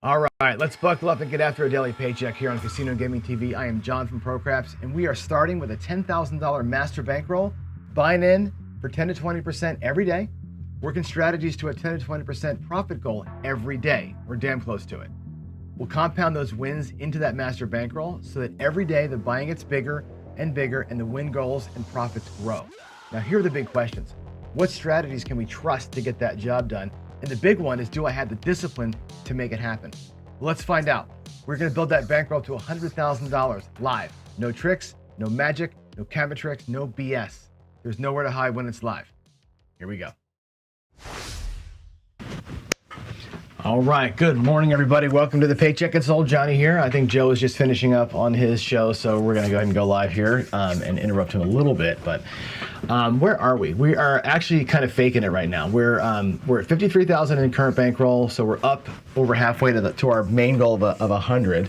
All right, let's buckle up and get after a daily paycheck here on Casino Gaming TV. I am John from ProCraps, and we are starting with a $10,000 master bankroll, buying in for 10 to 20% every day, working strategies to a 10 to 20% profit goal every day. We're damn close to it. We'll compound those wins into that master bankroll so that every day the buying gets bigger and bigger and the win goals and profits grow. Now, here are the big questions. What strategies can we trust to get that job done? And the big one is, do I have the discipline to make it happen? Well, let's find out. We're gonna build that bankroll to $100,000 live. No tricks, no magic, no camera tricks, no BS. There's nowhere to hide when it's live. Here we go. All right, good morning, everybody. Welcome to the Paycheck. It's old Johnny here. I think Joe is just finishing up on his show, so we're gonna go ahead and go live here and interrupt him a little bit. But where are we? We are actually kind of faking it right now. We're at 53,000 in current bankroll, so we're up over halfway to our main goal of 100,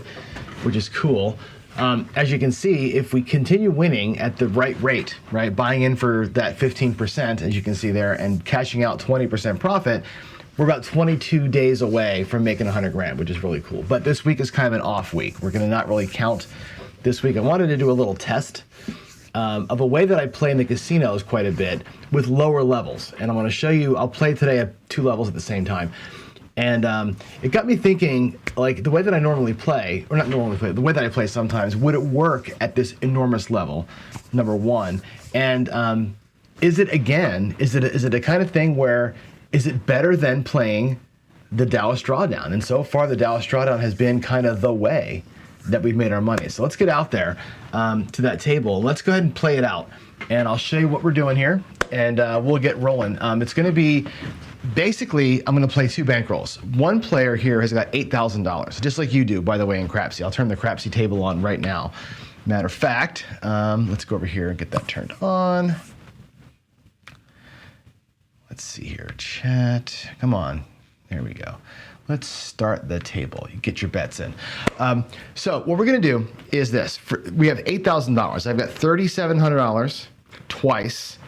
which is cool. As you can see, if we continue winning at the right rate, right, buying in for that 15%, as you can see there, and cashing out 20% profit, we're about 22 days away from making 100 grand, which is really cool. But this week is kind of an off week. We're gonna not really count this week. I wanted to do a little test of a way that I play in the casinos quite a bit with lower levels. And I'm gonna show you, I'll play today at 2 levels at the same time. And it got me thinking, like, the way that I normally play, or not normally play, the way that I play sometimes, would it work at this enormous level, number one? And is it a kind of thing where, is it better than playing the Dallas Drawdown? And so far, the Dallas Drawdown has been kind of the way that we've made our money. So let's get out there to that table. Let's go ahead and play it out. And I'll show you what we're doing here, and we'll get rolling. It's gonna be, basically, I'm gonna play 2 bankrolls. One player here has got $8,000, just like you do, by the way, in Crapsy. I'll turn the Crapsy table on right now. Matter of fact, let's go over here and get that turned on. Let's see here, chat, come on, there we go. Let's start the table, you get your bets in. So what we're gonna do is this. We have $8,000. I've got $3,700 twice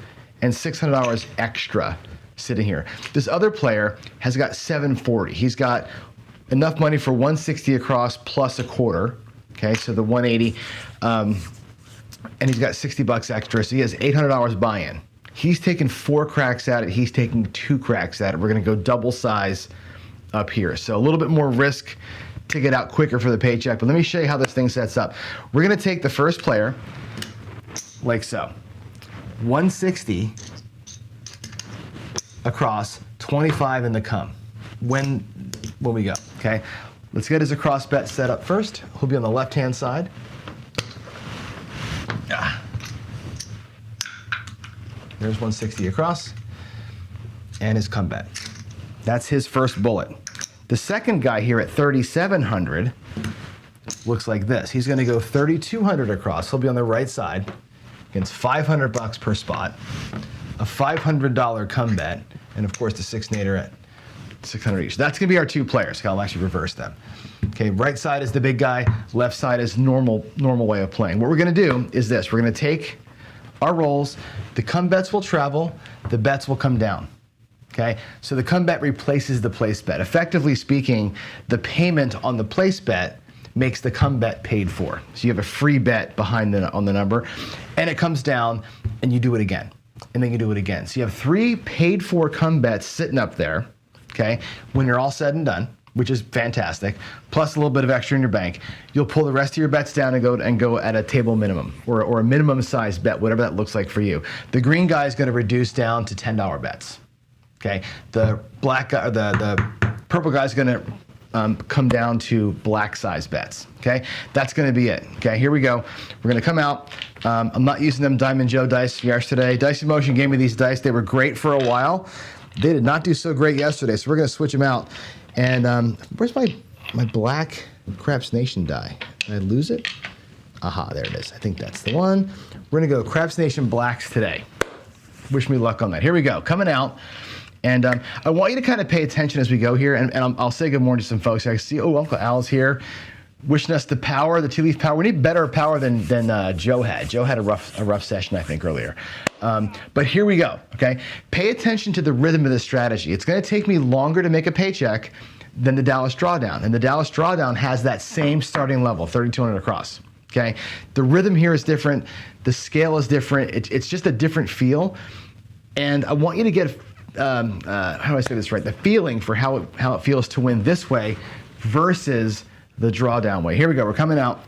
and $600 extra sitting here. This other player has got $740. He's got enough money for $160 across plus a quarter, okay, so the $180, and he's got $60 extra, so he has $800 buy-in. He's taking 4 cracks at it. He's taking 2 cracks at it. We're gonna go double size up here. So a little bit more risk to get out quicker for the paycheck, but let me show you how this thing sets up. We're gonna take the first player, like so. 160 across, 25 in the come. When we go, okay? Let's get his across bet set up first. He'll be on the left-hand side. There's 160 across, and his come bet. That's his first bullet. The second guy here at 3,700 looks like this. He's gonna go 3,200 across. He'll be on the right side against $500 per spot, a $500 come bet, and of course the 6-nader at 600 each. That's gonna be our 2 players. I'll actually reverse them. Okay, right side is the big guy, left side is normal way of playing. What we're gonna do is this. We're gonna take our rolls, the come bets will travel, the bets will come down. Okay, so the come bet replaces the place bet. Effectively speaking, the payment on the place bet makes the come bet paid for. So you have a free bet behind on the number, and it comes down, and you do it again, and then you do it again. So you have 3 paid for come bets sitting up there, okay, when you're all said and done, which is fantastic, plus a little bit of extra in your bank. You'll pull the rest of your bets down and go at a table minimum, or a minimum size bet, whatever that looks like for you. The green guy is gonna reduce down to $10 bets. Okay, the black guy, or the purple guy is gonna come down to black size bets. Okay, that's gonna be it. Okay, here we go. We're gonna come out. I'm not using them Diamond Joe dice yesterday. Dice Emotion gave me these dice. They were great for a while. They did not do so great yesterday, so we're gonna switch them out. And where's my black Craps Nation die? Did I lose it? Aha, there it is. I think that's the one. We're gonna go Craps Nation blacks today. Wish me luck on that. Here we go, coming out. And I want you to kind of pay attention as we go here, and I'll say good morning to some folks. I see, oh, Uncle Al's here, wishing us the power, the 2-leaf power. We need better power than Joe had. Joe had a rough session, I think, earlier. But here we go, okay? Pay attention to the rhythm of this strategy. It's gonna take me longer to make a paycheck than the Dallas Drawdown. And the Dallas Drawdown has that same starting level, 3,200 across. Okay, the rhythm here is different. The scale is different. It's just a different feel. And I want you to get, how do I say this right? The feeling for how it feels to win this way versus the Drawdown way. Here we go. We're coming out.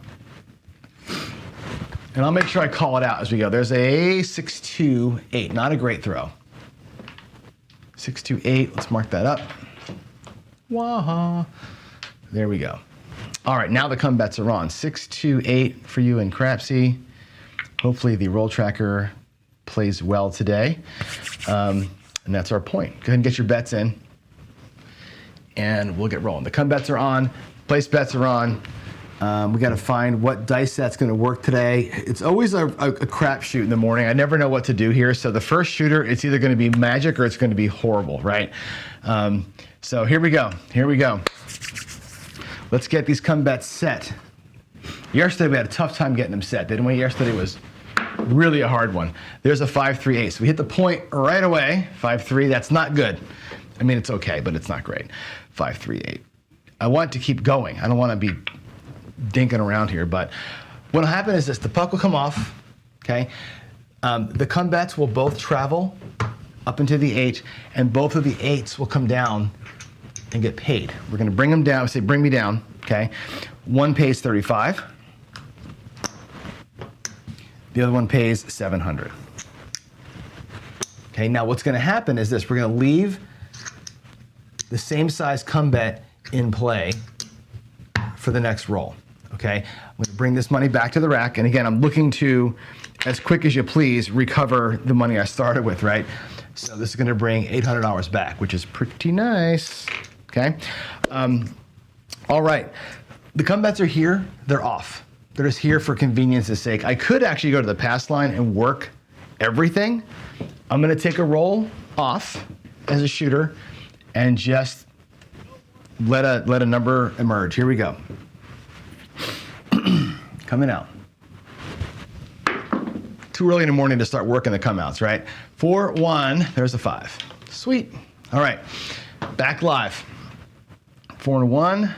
And I'll make sure I call it out as we go. There's a 6-2-8, not a great throw. 6-2-8, let's mark that up. Waha. There we go. All right, now the come bets are on. 6-2-8 for you and Crapsy. Hopefully the roll tracker plays well today. And that's our point. Go ahead and get your bets in. And we'll get rolling. The come bets are on. Place bets are on. We got to find what dice set's going to work today. It's always a crapshoot in the morning. I never know what to do here. So the first shooter, it's either going to be magic or it's going to be horrible, right? So here we go. Here we go. Let's get these come bets set. Yesterday we had a tough time getting them set, didn't we? Yesterday was really a hard one. There's a 5-3-8. So we hit the point right away. 5-3. That's not good. I mean, it's okay, but it's not great. 5-3-8. I want to keep going. I don't want to be dinking around here, but what'll happen is this: the puck will come off, okay? The come bets will both travel up into the 8, and both of the 8s will come down and get paid. We're gonna bring them down, say bring me down, okay? One pays 35, the other one pays 700. Okay, now what's gonna happen is this: we're gonna leave the same size come bet in play for the next roll. Okay, I'm going to bring this money back to the rack, and again, I'm looking to, as quick as you please, recover the money I started with, right? So this is going to bring $800 back, which is pretty nice. Okay, all right. The come bets are here. They're off. They're just here for convenience's sake. I could actually go to the pass line and work everything. I'm going to take a roll off as a shooter and just let a number emerge. Here we go. Coming out. Too early in the morning to start working the come outs, right? 4-1, there's a 5. Sweet. All right, back live. 4 and a 1,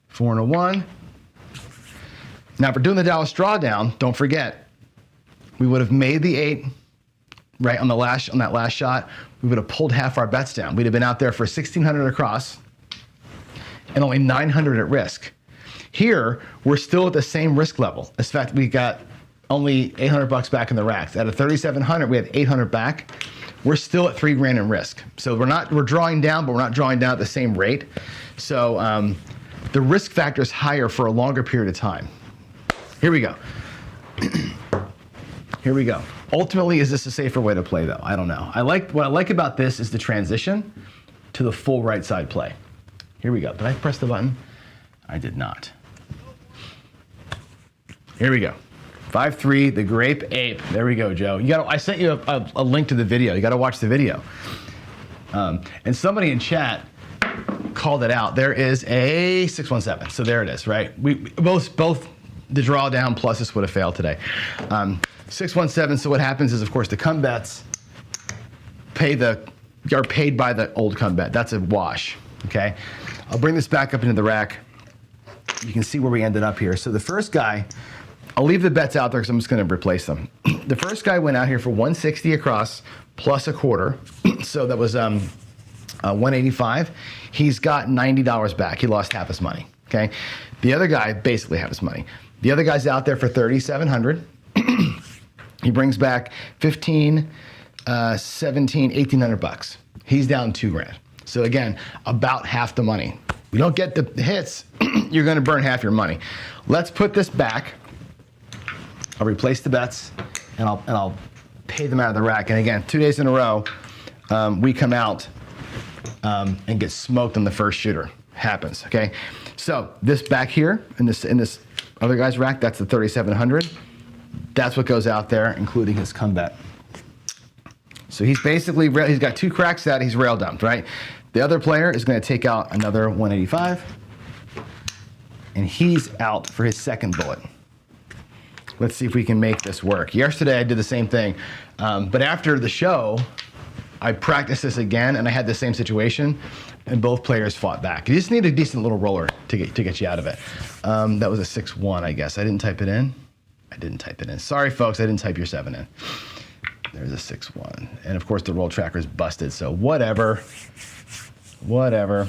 4 and a 1. Now, if we're doing the Dallas Drawdown, don't forget, we would have made the 8, right, on that last shot. We would have pulled half our bets down. We'd have been out there for 1,600 across and only 900 at risk. Here, we're still at the same risk level. In fact, we got only 800 bucks back in the racks. Out of 3,700, we have 800 back. We're still at $3 grand in risk. So we're drawing down, but we're not drawing down at the same rate. So the risk factor is higher for a longer period of time. Here we go. Here we go. Ultimately, is this a safer way to play though? I don't know. What I like about this is the transition to the full right side play. Here we go. Did I press the button? I did not. Here we go. 5-3, the grape ape. There we go, Joe. I sent you a link to the video. You got to watch the video. And somebody in chat called it out. There is a 617. So there it is, right? We both the drawdown plus this would have failed today. 617. So what happens is, of course, the come bets are paid by the old come bet. That's a wash. Okay. I'll bring this back up into the rack. You can see where we ended up here. So the first guy, I'll leave the bets out there because I'm just going to replace them. The first guy went out here for 160 across plus a quarter. So that was 185. He's got $90 back. He lost half his money. Okay. The other guy basically half his money. The other guy's out there for 3,700. He brings back 15, 17, 1,800 bucks. He's down $2 grand. So again, about half the money. You don't get the hits, you're going to burn half your money. Let's put this back. I'll replace the bets, and I'll pay them out of the rack. And again, 2 days in a row, we come out and get smoked on the first shooter. Happens. Okay. So this back here in this other guy's rack, that's the 3,700. That's what goes out there, including his come bet. So he's got 2 cracks that he's rail dumped, right? The other player is going to take out another 185, and he's out for his second bullet. Let's see if we can make this work. Yesterday I did the same thing, but after the show, I practiced this again, and I had the same situation. and both players fought back. You just need a decent little roller to get you out of it. That was a 6-1, I guess. I didn't type it in. I didn't type it in. Sorry, folks, I didn't type your 7 in. There's a 6-1. And of course, the roll tracker is busted, so whatever. Whatever.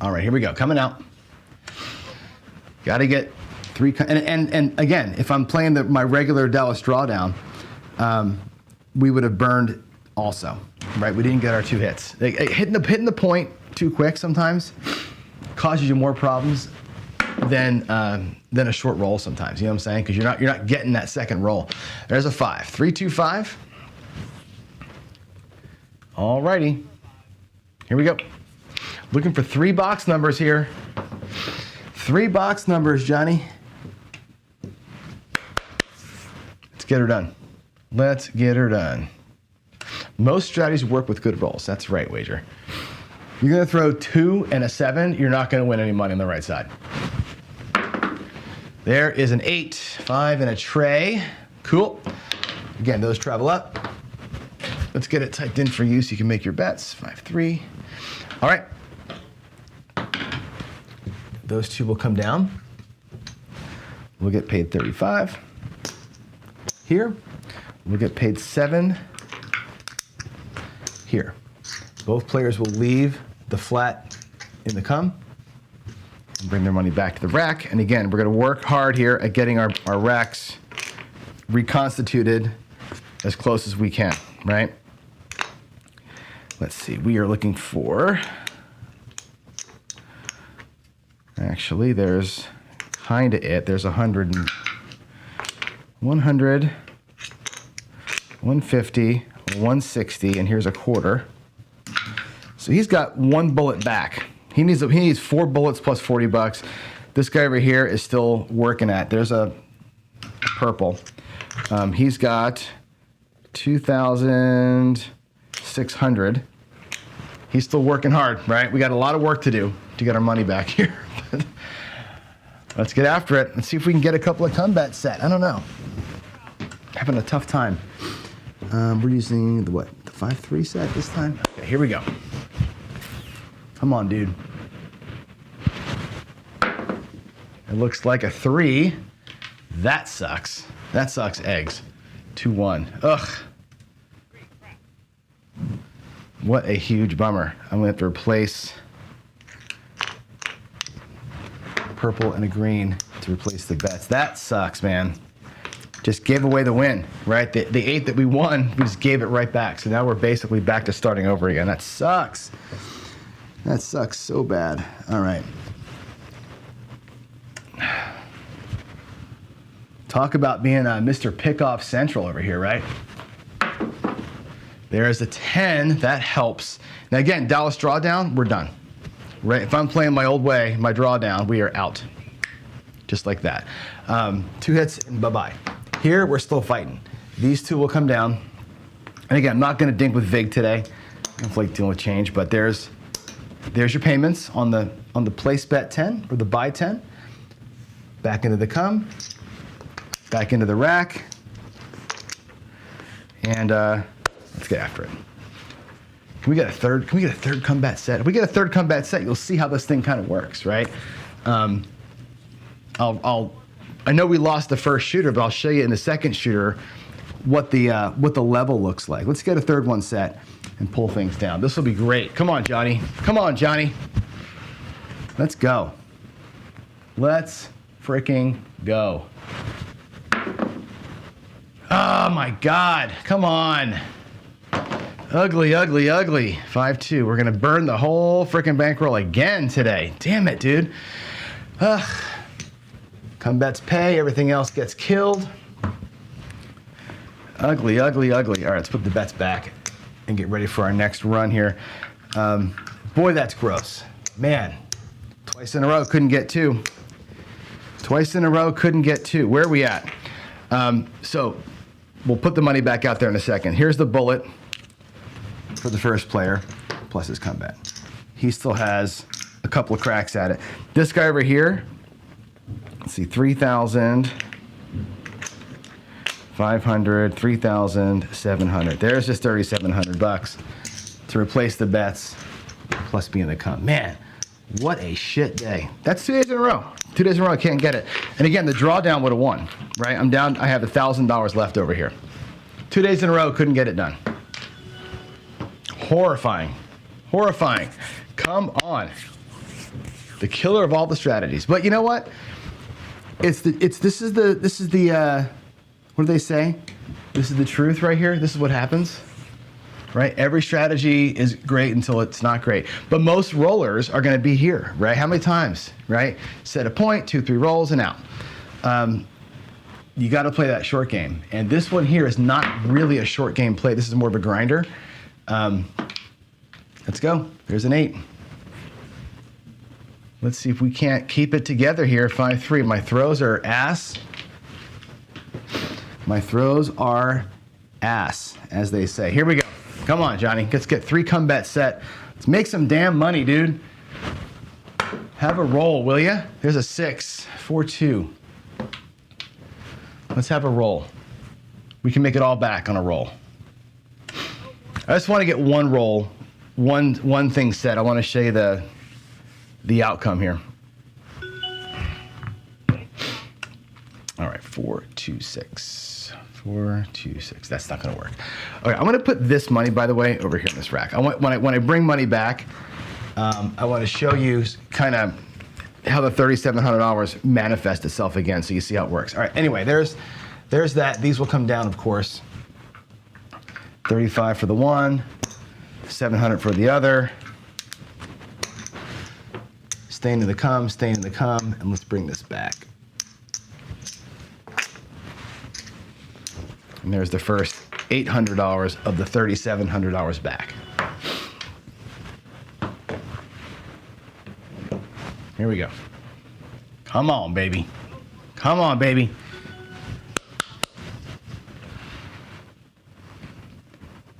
All right, here we go. Coming out. Got to get 3. And again, if I'm playing my regular Dallas Drawdown, we would have burned also, right? We didn't get our 2 hits. Hitting the point too quick sometimes causes you more problems than a short roll sometimes. You know what I'm saying? Because you're not getting that second roll. There's a 5. 3, 2, 5. All righty. Here we go. Looking for 3 box numbers here. 3 box numbers, Johnny. Let's get her done. Let's get her done. Most strategies work with good rolls. That's right, Wager. You're going to throw 2 and a 7. You're not going to win any money on the right side. There is an 8, 5, and a tray. Cool. Again, those travel up. Let's get it typed in for you so you can make your bets. 5, 3. All right. Those 2 will come down. We'll get paid 35. Here, we'll get paid 7. Here. Both players will leave the flat in the come and bring their money back to the rack. And again, we're going to work hard here at getting our racks reconstituted as close as we can, right? Let's see. We are looking for... Actually, there's kind of it. There's 100, 100, 150, 160, and here's a quarter. So he's got 1 bullet back. He needs 4 bullets plus 40 bucks. This guy over here is still working at. There's a purple. He's got 2,600. He's still working hard, right? We got a lot of work to do to get our money back here. Let's get after it. Let's see if we can get a couple of comeback set. I don't know. Having a tough time. We're using the 5-3 set this time? Okay, here we go. Come on, dude. It looks like a 3. That sucks. That sucks eggs. 2-1. Ugh. What a huge bummer. I'm going to have to replace purple and a green to replace the bets. That sucks, man. Just gave away the win, right? The 8 that we won, we just gave it right back. So now we're basically back to starting over again. That sucks. That sucks so bad. All right. Talk about being Mr. Pickoff Central over here, right? There's a 10. That helps. Now again, Dallas Drawdown, we're done. Right? If I'm playing my old way, my Drawdown, we are out. Just like that. 2 hits and bye-bye. Here, we're still fighting. These 2 will come down. And again, I'm not going to dink with VIG today. I'm like dealing with change, but there's your payments on the place bet 10 or the buy 10. Back into the come. Back into the rack. And let's get after it. Can we get a third combat set? If we get a third combat set, you'll see how this thing kind of works, right? I know we lost the first shooter, but I'll show you in the second shooter what the level looks like. Let's get a third one set and pull things down. This will be great. Come on, Johnny. Come on, Johnny. Let's go. Let's freaking go. Oh my God. Come on. Ugly, ugly, ugly. 5-2. We're gonna burn the whole freaking bankroll again today. Damn it, dude. Ugh. Come bets pay, everything else gets killed. Ugly, ugly, ugly. All right, let's put the bets back and get ready for our next run here. Boy, that's gross. Man, twice in a row, couldn't get 2. Twice in a row, couldn't get 2. Where are we at? So we'll put the money back out there in a second. Here's the bullet for the first player, plus his comeback. He still has a couple of cracks at it. This guy over here, let's see, 3,000, 500, 3,700. There's just 3,700 bucks to replace the bets plus being the come. Man, what a shit day. That's 2 days in a row. 2 days in a row, I can't get it. And again, the drawdown would have won, right? I'm down, I have $1,000 left over here. 2 days in a row, couldn't get it done. Horrifying, horrifying. Come on. The killer of all the strategies. But you know what? This is the what do they say? This is the truth right here. This is what happens, right? Every strategy is great until it's not great. But most rollers are going to be here, right? How many times, right? Set a point, 2, 3 rolls, and out. You got to play that short game. And this one here is not really a short game play. This is more of a grinder. Let's go. There's an 8. Let's see if we can't keep it together here. 5-3. My throws are ass. My throws are ass, as they say. Here we go. Come on, Johnny. Let's get 3 come bet set. Let's make some damn money, dude. Have a roll, will ya? There's a 6. 4-2. Let's have a roll. We can make it all back on a roll. I just want to get one roll, one thing set. I want to show you the outcome here. All right, 4-2-6. 4-2-6. That's not going to work. Okay, I'm going to put this money, by the way, over here in this rack. When I bring money back, I want to show you kind of how the $3,700 manifests itself again, so you see how it works. All right. Anyway, there's that. These will come down, of course. 35 for the one, 700 for the other. Staying in the come, and let's bring this back. And there's the first $800 of the $3,700 back. Here we go. Come on, baby. Come on, baby.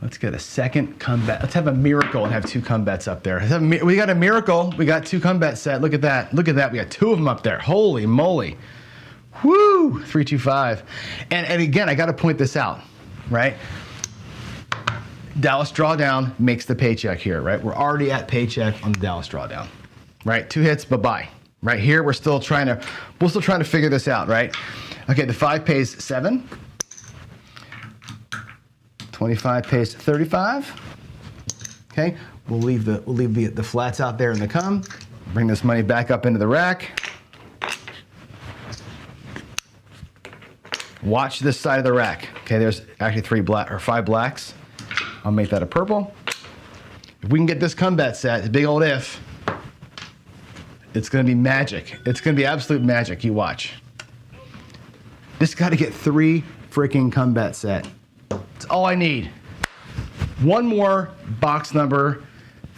Let's get a second come bet. Let's have a miracle and have 2 come bets up there. We got a miracle. We got 2 come bets set. Look at that. Look at that. We got 2 of them up there. Holy moly. Woo! 3-2-5. And again, I got to point this out, right? Dallas Drawdown makes the paycheck here, right? We're already at paycheck on the Dallas Drawdown, right? 2 hits, bye-bye. Right here, we're still trying to figure this out, right? Okay, the 5 pays 7. 25 pays 35. Okay, we'll leave the flats out there in the come. Bring this money back up into the rack. Watch this side of the rack. Okay, there's actually 5 blacks. I'll make that a purple. If we can get this come bet set, a big old if, it's gonna be magic. It's gonna be absolute magic. You watch. Just got to get 3 freaking come bet set. That's all I need. One more box number,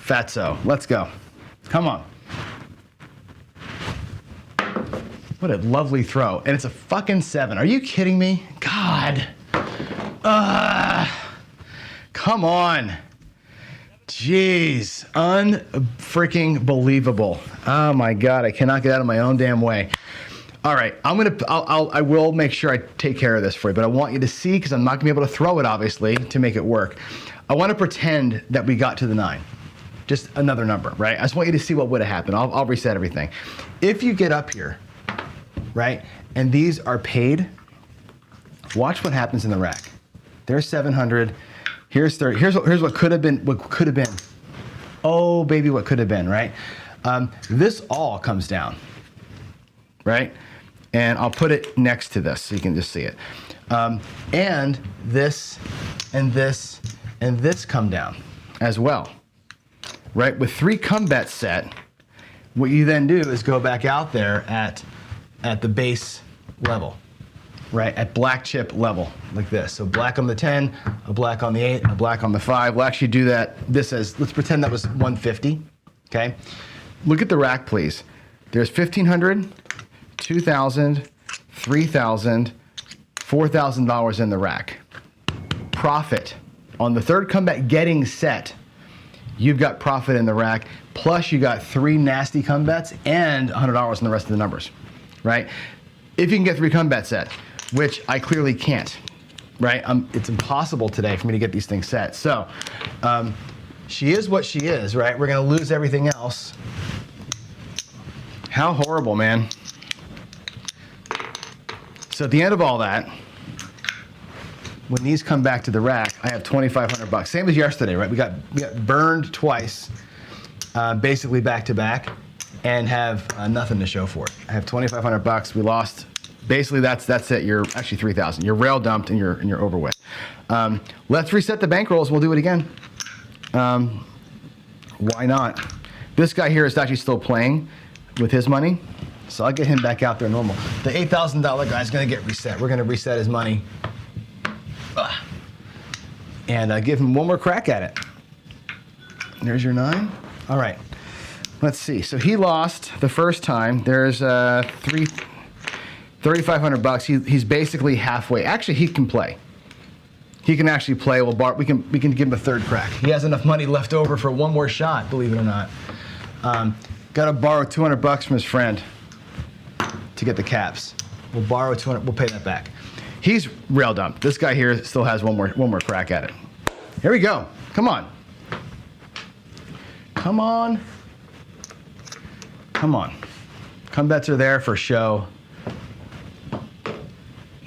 fatso. Let's go. Come on. What a lovely throw. And it's a fucking 7. Are you kidding me? God. Come on. Jeez. Unfreaking believable. Oh my God. I cannot get out of my own damn way. All right. I will make sure I take care of this for you, but I want you to see, because I'm not gonna be able to throw it, obviously, to make it work. I want to pretend that we got to the 9. Just another number, right? I just want you to see what would have happened. I'll reset everything. If you get up here, right, and these are paid, watch what happens in the rack. There's 700. Here's 30. Here's what could have been. What could have been. Oh, baby, what could have been, right? This all comes down, right? And I'll put it next to this so you can just see it. And this and this and this come down as well, right? With 3 come bets set, what you then do is go back out there at the base level, right? At black chip level, like this. So black on the 10, a black on the 8, and a black on the 5. We'll actually do that. This as, let's pretend that was 150, okay? Look at the rack, please. There's 1,500, 2,000, 3,000, $4,000 in the rack. Profit. On the 3rd comeback getting set, you've got profit in the rack, plus you got 3 nasty come bets and $100 in the rest of the numbers, right? If you can get 3 come bets set, which I clearly can't, right? It's impossible today for me to get these things set. So she is what she is, right? We're going to lose everything else. How horrible, man. So at the end of all that, when these come back to the rack, I have $2,500. Same as yesterday, right? We got burned twice, basically back to back, and have nothing to show for it. I have $2,500. We lost. Basically, that's it. You're actually $3,000. You're rail dumped and you're over with. Let's reset the bankrolls. We'll do it again. Why not? This guy here is actually still playing with his money, so I'll get him back out there normal. The $8,000 guy is going to get reset. We're going to reset his money and give him one more crack at it. There's your 9. All right. Let's see. So he lost the first time. There's $3,500. He's basically halfway. Actually, he can play. He can actually play. We can give him a third crack. He has enough money left over for one more shot, believe it or not. Got to borrow $200 from his friend to get the caps. We'll borrow 200. We'll pay that back. He's rail dumped. This guy here still has one more crack at it. Here we go. Come on. Come on. Come on. Come bets are there for show.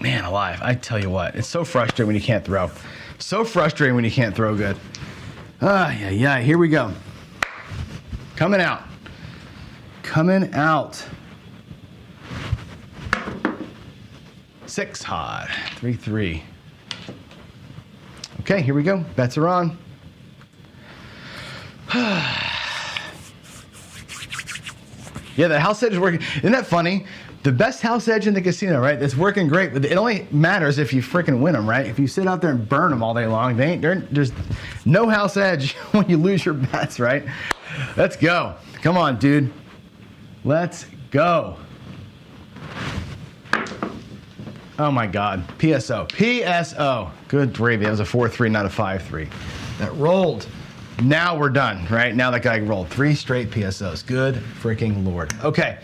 Man alive, I tell you what, it's so frustrating when you can't throw. So frustrating when you can't throw good. Yeah, here we go. Coming out. Coming out. 6 hot, 3-3. Okay, here we go. Bets are on. Yeah, the house edge is working. Isn't that funny? The best house edge in the casino, right? It's working great. But it only matters if you freaking win them, right? If you sit out there and burn them all day long, there's no house edge when you lose your bets, right? Let's go. Come on, dude. Let's go. Oh my God. PSO. PSO. Good gravy. That was a 4-3, not a 5-3. That rolled. Now we're done, right? Now that guy rolled 3 straight PSOs. Good freaking Lord. Okay.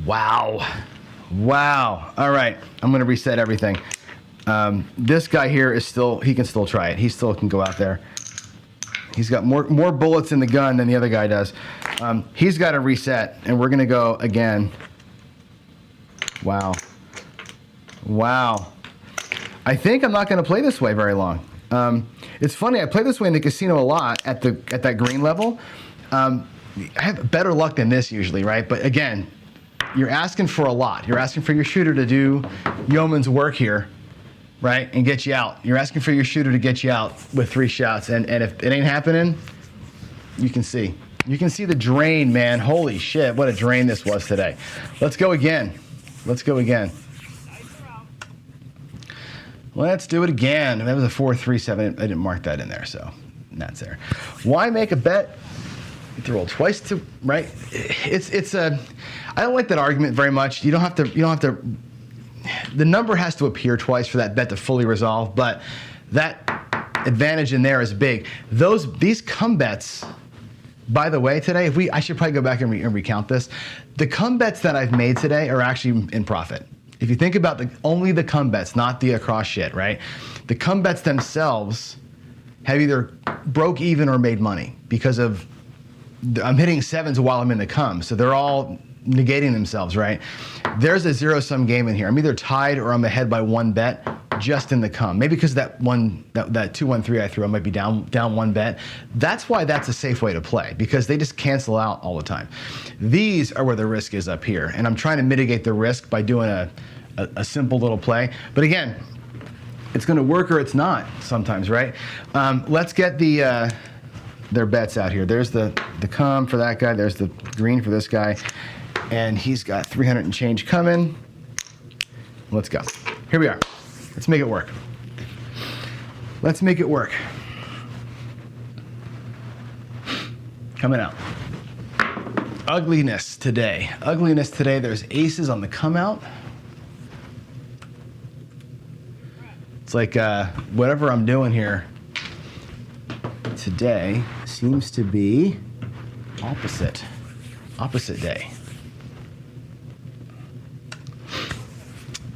Wow. All right. I'm going to reset everything. This guy here is he can still try it. He still can go out there. He's got more bullets in the gun than the other guy does. He's got to reset, and we're going to go again. Wow. I think I'm not going to play this way very long. It's funny, I play this way in the casino a lot at that green level. I have better luck than this usually, right? But again, you're asking for a lot. You're asking for your shooter to do yeoman's work here, right? And get you out. You're asking for your shooter to get you out with 3 shots. And if it ain't happening, you can see. You can see the drain, man. Holy shit, what a drain this was today. Let's go again. Let's do it again. That was a 4-3-7. I didn't mark that in there, so that's there. Why make a bet? You have to roll twice to right. I don't like that argument very much. You don't have to. The number has to appear twice for that bet to fully resolve, but that advantage in there is big. These come bets. By the way, today, I should probably go back and recount this. The come bets that I've made today are actually in profit. If you think about only the come bets, not the across shit, right? The come bets themselves have either broke even or made money because of I'm hitting 7s while I'm in the come, so they're all negating themselves, right? There's a zero-sum game in here. I'm either tied or I'm ahead by 1 bet just in the come. Maybe because that 2-1-3 I threw, I might be down 1 bet. That's why that's a safe way to play, because they just cancel out all the time. These are where the risk is up here, and I'm trying to mitigate the risk by doing a simple little play. But again, it's going to work or it's not sometimes, right? Let's get their bets out here. There's the come for that guy. There's the green for this guy. And he's got 300 and change coming. Let's go. Here we are. Let's make it work. Coming out. Ugliness today. There's aces on the come out. It's like whatever I'm doing here today seems to be opposite day.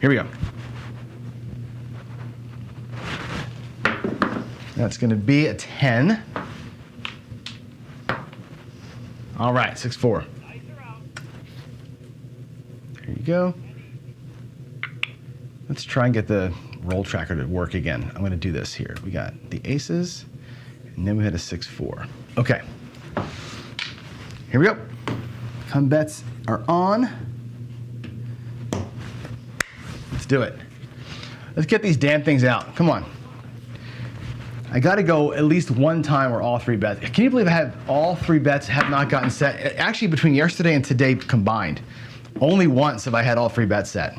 Here we go. That's going to be a 10. All right, 6-4. There you go. Let's try and get the roll tracker to work again. I'm going to do this here. We got the aces, and then we had a 6-4. Okay. Here we go. Come bets are on. Let's do it. Let's get these damn things out. Come on. I got to go at least one time where all three bets. Can you believe I have all three bets have not gotten set? Actually, between yesterday and today combined, only once have I had all three bets set.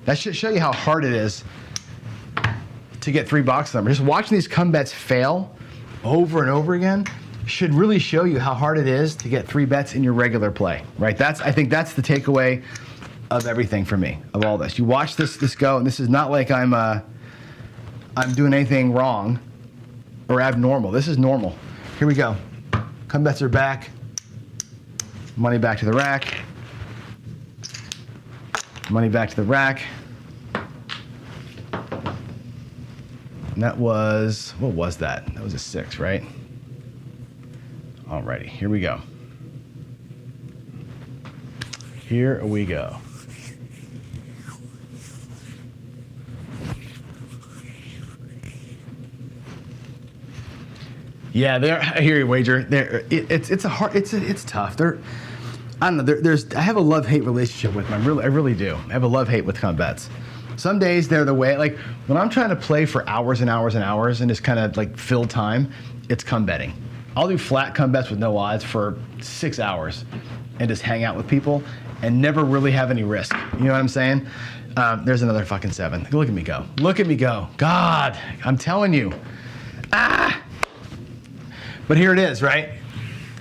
That should show you how hard it is to get three box numbers. Just watching these come bets fail over and over again should really show you how hard it is to get three bets in your regular play, right? I think that's the takeaway of everything for me, of all this. You watch this go, and this is not like I'm doing anything wrong or abnormal. This is normal. Here we go. Come bets are back. Money back to the rack. Money back to the rack. And that was, what was that? That was a 6, right? Alrighty, here we go. Here we go. Yeah, I hear you, Wager. It's tough. I don't know. I have a love-hate relationship with them. I really do. I have a love-hate with come bets. Some days they're the way. Like when I'm trying to play for hours and hours and hours and just kind of like fill time, it's come betting. I'll do flat come bets with no odds for 6 hours and just hang out with people and never really have any risk. You know what I'm saying? There's another fucking 7. Look at me go. Look at me go. God, I'm telling you. But here it is, right?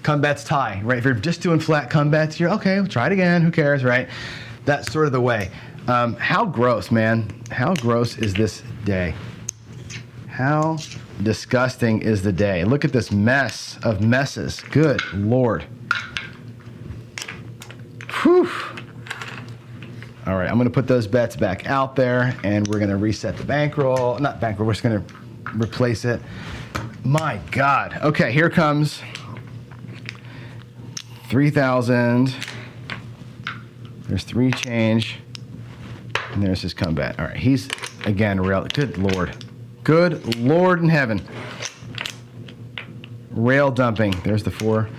Come bets tie, right? If you're just doing flat come bets, you're okay, we'll try it again, who cares, right? That's sort of the way. How gross, man. How gross is this day? How disgusting is the day? Look at this mess of messes. Good Lord. Whew. All right, I'm gonna put those bets back out there and we're gonna reset the bankroll. Not bankroll, we're just gonna replace it. My God. Okay, here comes 3,000. There's 3 change. And there's his comeback. All right, he's, again, good Lord. Good Lord in heaven. Rail dumping. There's the 4.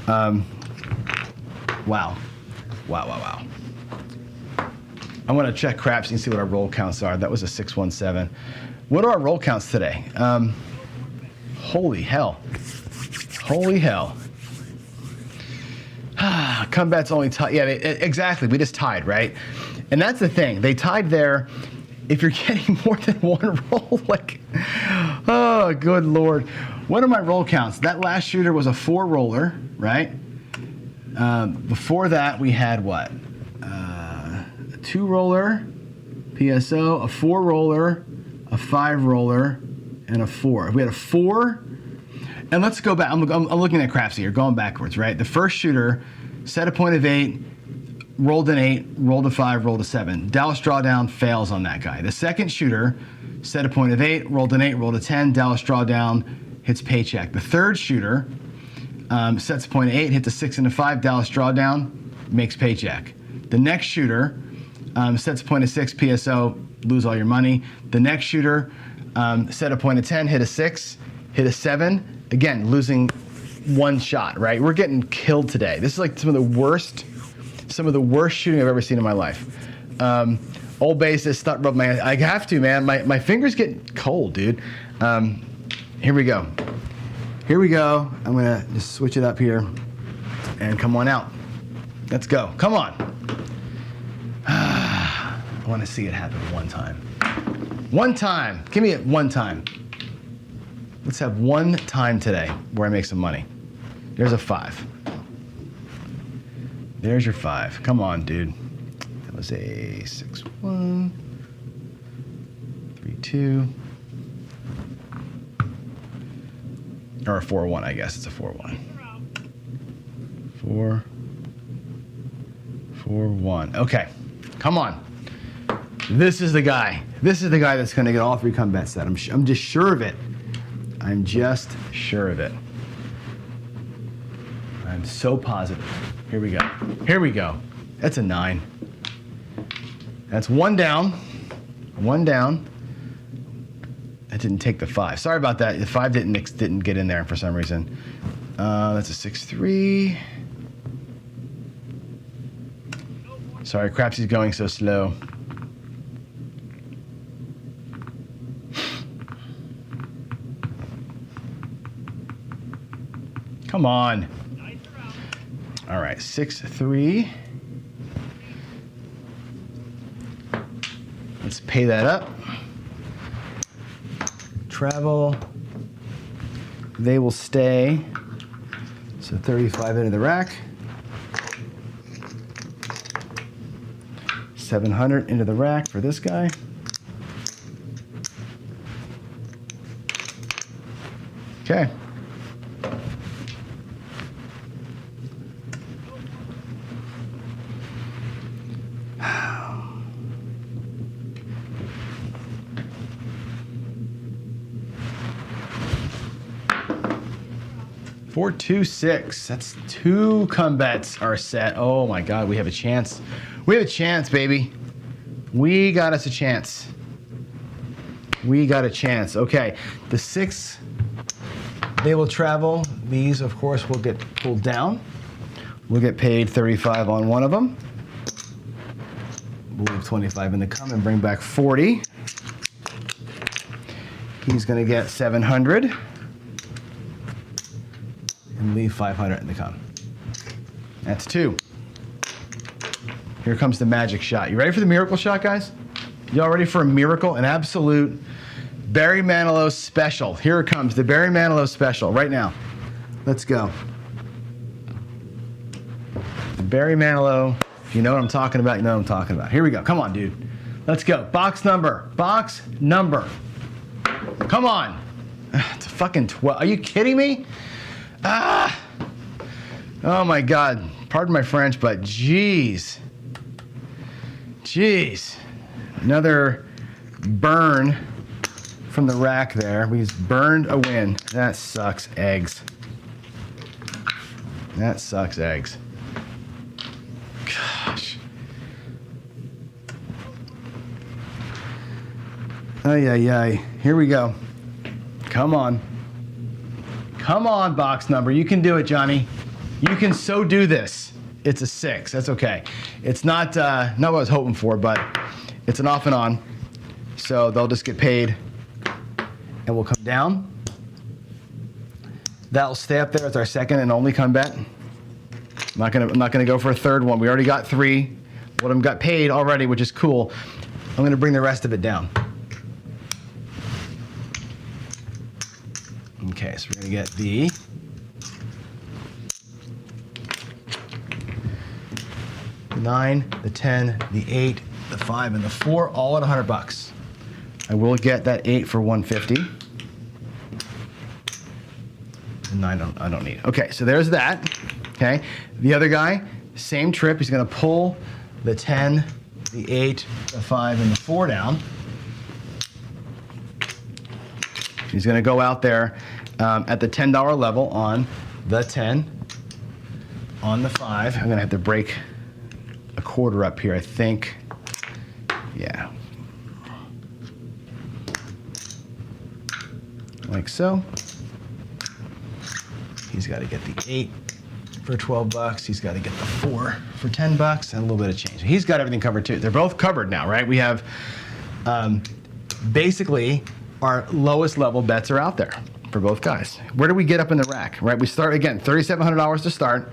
Wow. Wow. I want to check craps and see what our roll counts are. That was a 617. What are our roll counts today? Holy hell. Holy hell. Comebacks only tied. Yeah, exactly. We just tied, right? And that's the thing. They tied there. If you're getting more than one roll, like, oh, good Lord. What are my roll counts? That last shooter was a 4 roller, right? Before that, we had what? A 2 roller, PSO, a 4 roller, a 5 roller, and a 4. We had a 4. And let's go back. I'm looking at craps here, going backwards, right? The first shooter set a point of 8, rolled an 8, rolled a 5, rolled a 7. Dallas Drawdown fails on that guy. The second shooter set a point of 8, rolled an 8, rolled a 10. Dallas Drawdown hits Paycheck. The third shooter sets a point of 8, hits a 6 and a 5. Dallas Drawdown makes Paycheck. The next shooter sets a point of 6, PSO, lose all your money. The next shooter set a point of 10, hit a 6, hit a 7. Again, losing one shot, right? We're getting killed today. This is like some of the worst shooting I've ever seen in my life. Old bases, stop rubbing my, I have to, man. My fingers get cold, dude. Here we go. I'm gonna just switch it up here and come on out. Let's go, come on. I wanna see it happen one time. One time, give me it one time. Let's have one time today where I make some money. There's a 5. There's your 5. Come on, dude. That was a 6-1, 3-2, or a 4-1, I guess. It's a 4-1. 4-1. Okay, come on. This is the guy. This is the guy that's going to get all 3 comebacks set. I'm just sure of it. I'm just sure of it. I'm so positive. Here we go. Here we go. That's a 9. That's 1 down. 1 down. That didn't take the 5. Sorry about that. The 5 didn't get in there for some reason. That's a 6-3. Sorry, Crapsy's going so slow. Come on. All right, 6-3. Let's pay that up. Travel. They will stay. So 35 into the rack. 700 into the rack for this guy. Okay. Four, 2, 6. That's 2 come bets are set. Oh my God, we have a chance. We have a chance, baby. We got us a chance. We got a chance. Okay, the 6, they will travel. These, of course, will get pulled down. We'll get paid 35 on one of them. We'll leave 25 in the come and bring back 40. He's gonna get 700. And leave 500 in the come. That's 2. Here comes the magic shot. You ready for the miracle shot, guys? Y'all ready for a miracle? An absolute Barry Manilow special. Here it comes, the Barry Manilow special, right now. Let's go. The Barry Manilow, if you know what I'm talking about, you know what I'm talking about. Here we go, come on, dude. Let's go, box number. Come on. It's a fucking 12, are you kidding me? Ah! Oh my God, pardon my French, but jeez. Another burn from the rack there. We just burned a win. That sucks eggs. Gosh. Ay. Here we go. Come on, box number. You can do it, Johnny. You can so do this. It's a 6. That's okay. It's not what I was hoping for, but it's an off and on. So they'll just get paid, and we'll come down. That'll stay up there as our second and only come bet. I'm not gonna go for a third one. We already got 3. One of them got paid already, which is cool. I'm gonna bring the rest of it down. Okay, so we're gonna get the $9, the 10, the 8, the 5, and the 4, all at $100. I will get that 8 for $150. The 9 I don't need. Okay, so there's that. Okay, the other guy, same trip. He's gonna pull the 10, the 8, the 5, and the 4 down. He's gonna go out there at the $10 level on the 10, on the 5. I'm gonna have to break a quarter up here, I think. Yeah. Like so. He's got to get the 8 for $12. He's got to get the 4 for $10 and a little bit of change. He's got everything covered too. They're both covered now, right? We have basically our lowest level bets are out there for both guys. Where do we get up in the rack, right? We start again, $3,700 to start,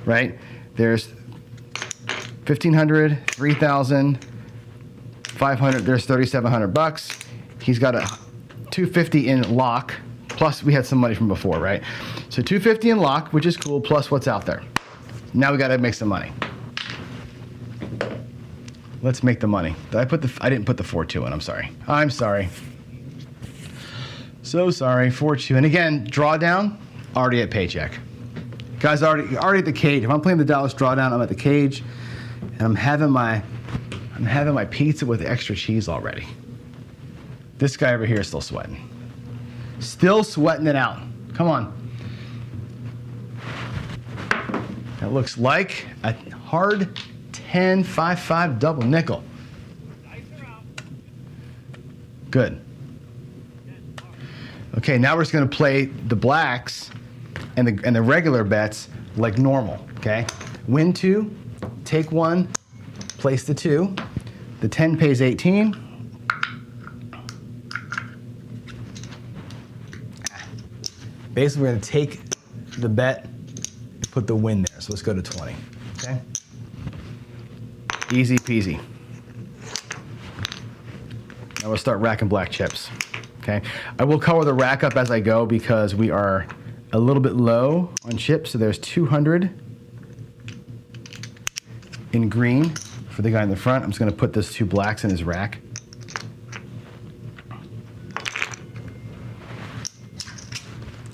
right? There's $1,500, $3,000, $500. There's $3,700. He's got a $250 in lock. Plus, we had some money from before, right? So $250 in lock, which is cool. Plus, what's out there? Now we got to make some money. Let's make the money. I didn't put the 4-2 in. I'm sorry. So sorry. 4-2. And again, drawdown. Already at Paycheck. Guys, already at the cage. If I'm playing the Dallas drawdown, I'm at the cage, and I'm having my pizza with extra cheese already. This guy over here is still sweating. Still sweating it out. Come on. That looks like a hard 10-5-5 double nickel. Good. Okay, now we're just going to play the blacks and the regular bets like normal, okay? Win 2, take 1, place the 2. The 10 pays 18. Basically, we're going to take the bet and put the win there. So let's go to 20, okay? Easy peasy. Now we'll start racking black chips, okay? I will color the rack up as I go because we are a little bit low on chips. So there's 200 in green for the guy in the front. I'm just going to put those 2 blacks in his rack.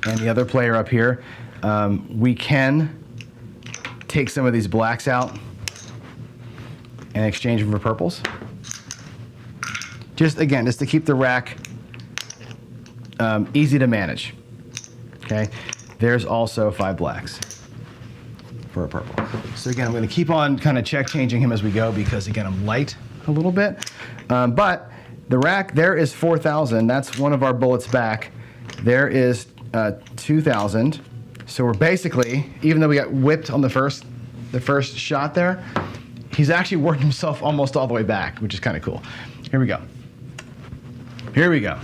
And the other player up here, we can take some of these blacks out and exchange them for purples. Just to keep the rack easy to manage. Okay, there's also 5 blacks for a purple. So again, I'm going to keep on kind of check changing him as we go because again, I'm light a little bit. But the rack there is 4,000. That's one of our bullets back. There is 2,000. So we're basically, even though we got whipped on the first shot there, he's actually worked himself almost all the way back, which is kind of cool. Here we go. Here we go.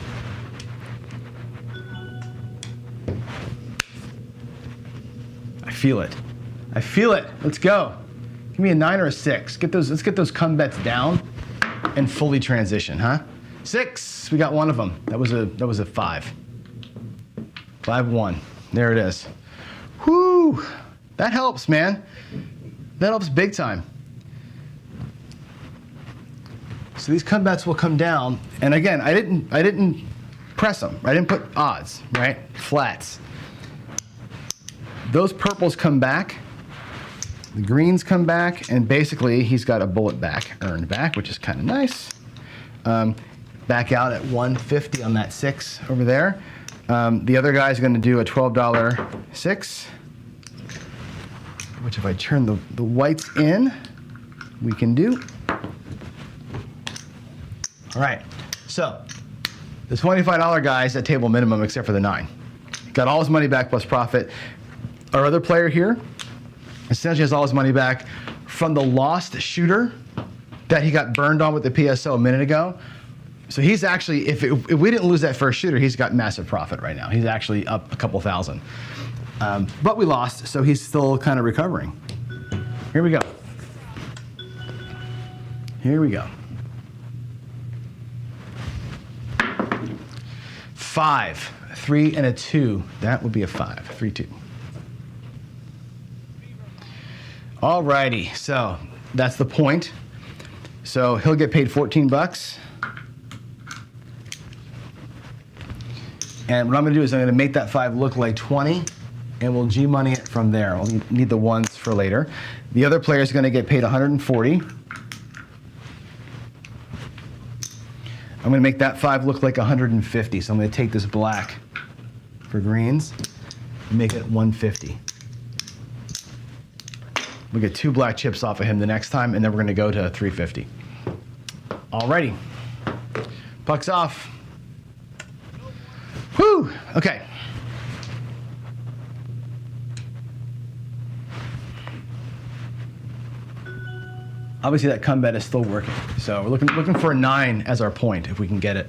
I feel it. I feel it. Let's go. Give me a 9 or a 6. Let's get those come bets down and fully transition, huh? 6. We got one of them. That was a 5. 5-1. There it is. Whoo! That helps, man. That helps big time. So these come bets will come down, and again, I didn't press them. I didn't put odds, right? Flats. Those purples come back, the greens come back, and basically he's got a bullet back, earned back, which is kind of nice. Back out at 150 on that 6 over there. The other guy's going to do a $12 6, which if I turn the whites in, we can do. All right, so the $25 guy's at table minimum except for the 9. Got all his money back plus profit. Our other player here essentially has all his money back from the lost shooter that he got burned on with the PSO a minute ago. So he's actually, if we didn't lose that first shooter, he's got massive profit right now. He's actually up a couple thousand. But we lost, so he's still kind of recovering. Here we go. Here we go. 5, 3, and a 2. That would be a 5. 3, 2. All righty, so that's the point. So he'll get paid 14 bucks. And what I'm gonna do is I'm gonna make that 5 look like 20, and we'll G-money it from there. We'll need the ones for later. The other player is gonna get paid 140. I'm gonna make that 5 look like 150. So I'm gonna take this black for greens and make it 150. We'll get 2 black chips off of him the next time, and then we're gonna go to 350. Alrighty, puck's off. Whew, okay. Obviously that come bet is still working. So we're looking for a 9 as our point if we can get it.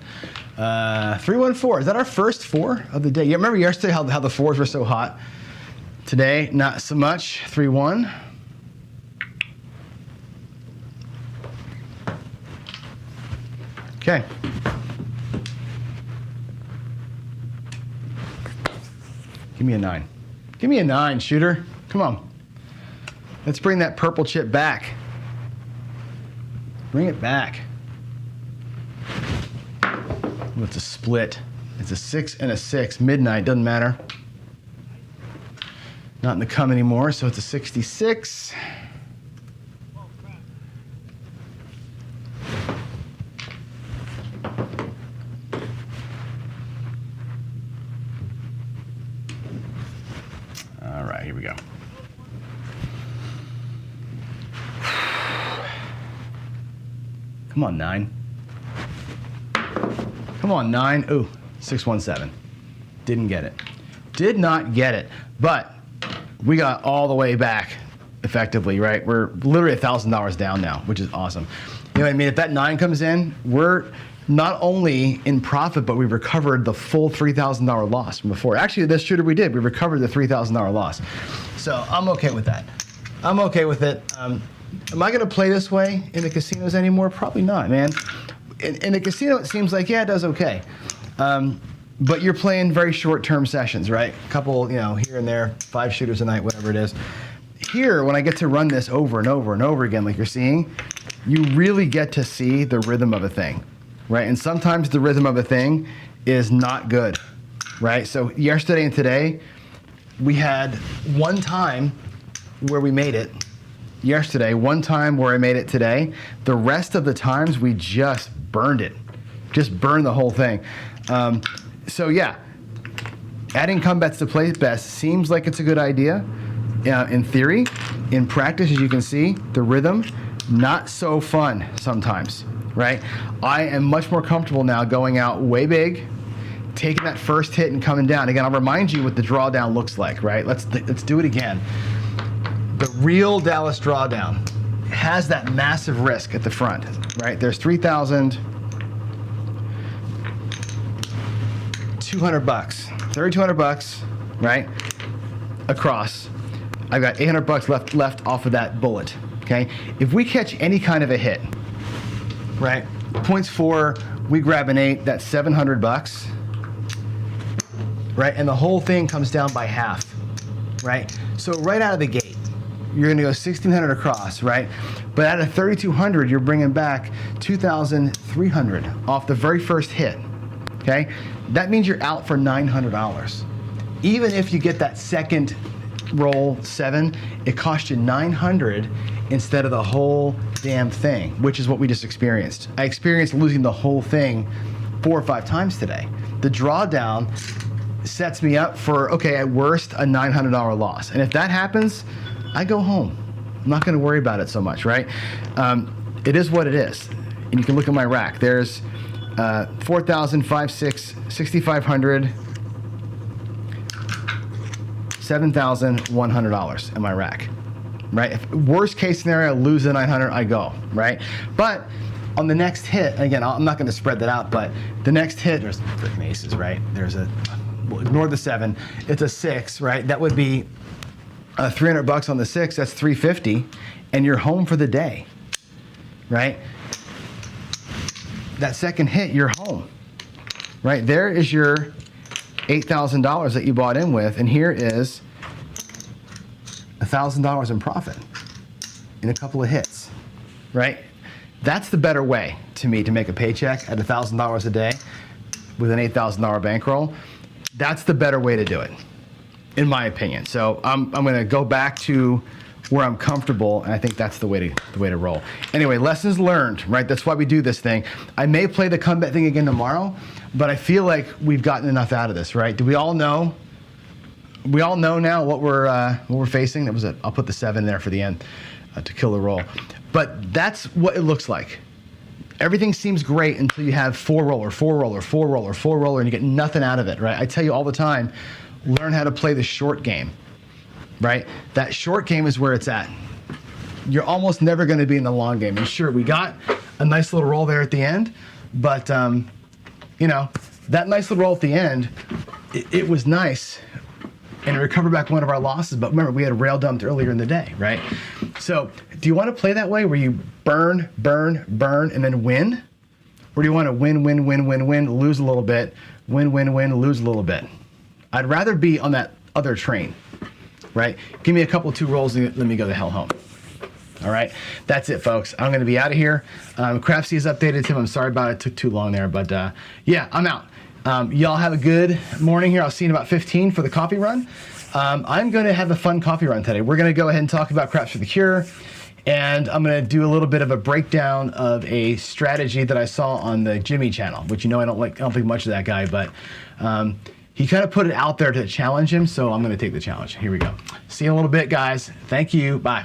314, is that our first 4 of the day? You remember yesterday how the 4s were so hot? Today, not so much. 3-1. Okay. Give me a 9. Give me a 9, shooter. Come on. Let's bring that purple chip back. Bring it back. Well, it's a split. It's a 6 and a 6. Midnight, doesn't matter. Not in the come anymore, so it's a 66. Come on, 9. Come on, 9. Ooh, 617. Didn't get it. Did not get it. But we got all the way back effectively, right? We're literally $1,000 down now, which is awesome. You know what I mean? If that 9 comes in, we're not only in profit, but we recovered the full $3,000 loss from before. Actually, this shooter we did, we recovered the $3,000 loss. So I'm okay with that. I'm okay with it. Am I going to play this way in the casinos anymore? Probably not, man. In the casino, it seems like, yeah, it does okay. But you're playing very short-term sessions, right? A couple, you know, here and there, 5 shooters a night, whatever it is. Here, when I get to run this over and over and over again, like you're seeing, you really get to see the rhythm of a thing, right? And sometimes the rhythm of a thing is not good, right? So yesterday and today, we had one time where we made it. Yesterday, one time where I made it today. The rest of the times, we just burned it. Just burned the whole thing. So yeah, adding come bets to place best seems like it's a good idea. In theory, in practice, as you can see, the rhythm, not so fun sometimes, right? I am much more comfortable now going out way big, taking that first hit and coming down. Again, I'll remind you what the drawdown looks like, right? Let's do it again. The real Dallas drawdown has that massive risk at the front, right? There's $3,200, $3,200, right? Across. I've got $800 left off of that bullet, okay? If we catch any kind of a hit, right? Points 4, we grab an 8, that's $700, right? And the whole thing comes down by half, right? So right out of the gate, you're gonna go 1,600 across, right? But out of 3,200, you're bringing back 2,300 off the very first hit, okay? That means you're out for $900. Even if you get that second roll 7, it cost you $900 instead of the whole damn thing, which is what we just experienced. I experienced losing the whole thing 4 or 5 times today. The drawdown sets me up for, okay, at worst, a $900 loss. And if that happens, I go home. I'm not gonna worry about it so much, right? It is what it is. And you can look at my rack. There's 4,000, 5,600, 6,500, $7,100 in my rack, right? If worst case scenario, lose the 900, I go, right? But on the next hit, again, I'm not gonna spread that out, but the next hit, there's freaking aces, right? There's well, ignore the 7, it's a 6, right? That would be $300 on the 6, that's $350, and you're home for the day, right? That second hit, you're home, right? There is your $8,000 that you bought in with, and here is $1,000 in profit in a couple of hits, right? That's the better way to me to make a paycheck at $1,000 a day with an $8,000 bankroll. That's the better way to do it, in my opinion. So I'm going to go back to where I'm comfortable, and I think that's the way to roll. Anyway, lessons learned, right? That's why we do this thing. I may play the comeback thing again tomorrow, but I feel like we've gotten enough out of this, right? Do we all know? We all know now what we're facing. That was I'll put the 7 there for the end to kill the roll. But that's what it looks like. Everything seems great until you have 4-roller, 4-roller, 4-roller, 4-roller, and you get nothing out of it, right? I tell you all the time, learn how to play the short game, right? That short game is where it's at. You're almost never going to be in the long game. And sure, we got a nice little roll there at the end, but you know, that nice little roll at the end, it was nice, and it recovered back one of our losses. But remember, we had rail dumped earlier in the day, right? So do you want to play that way where you burn, burn, burn, and then win? Or do you want to win, win, win, win, win, lose a little bit, win, win, win, lose a little bit? I'd rather be on that other train, right? Give me a couple 2 rolls and let me go the hell home. All right, that's it, folks. I'm gonna be out of here. Craftsy is updated, Tim. I'm sorry about it, took too long there, but yeah, I'm out. Y'all have a good morning here. I'll see you in about 15 for the coffee run. I'm gonna have a fun coffee run today. We're gonna go ahead and talk about Craps for the Cure, and I'm gonna do a little bit of a breakdown of a strategy that I saw on the Jimmy channel, which, you know, I don't think much of that guy, but he kind of put it out there to challenge him, so I'm gonna take the challenge. Here we go. See you in a little bit, guys. Thank you, bye.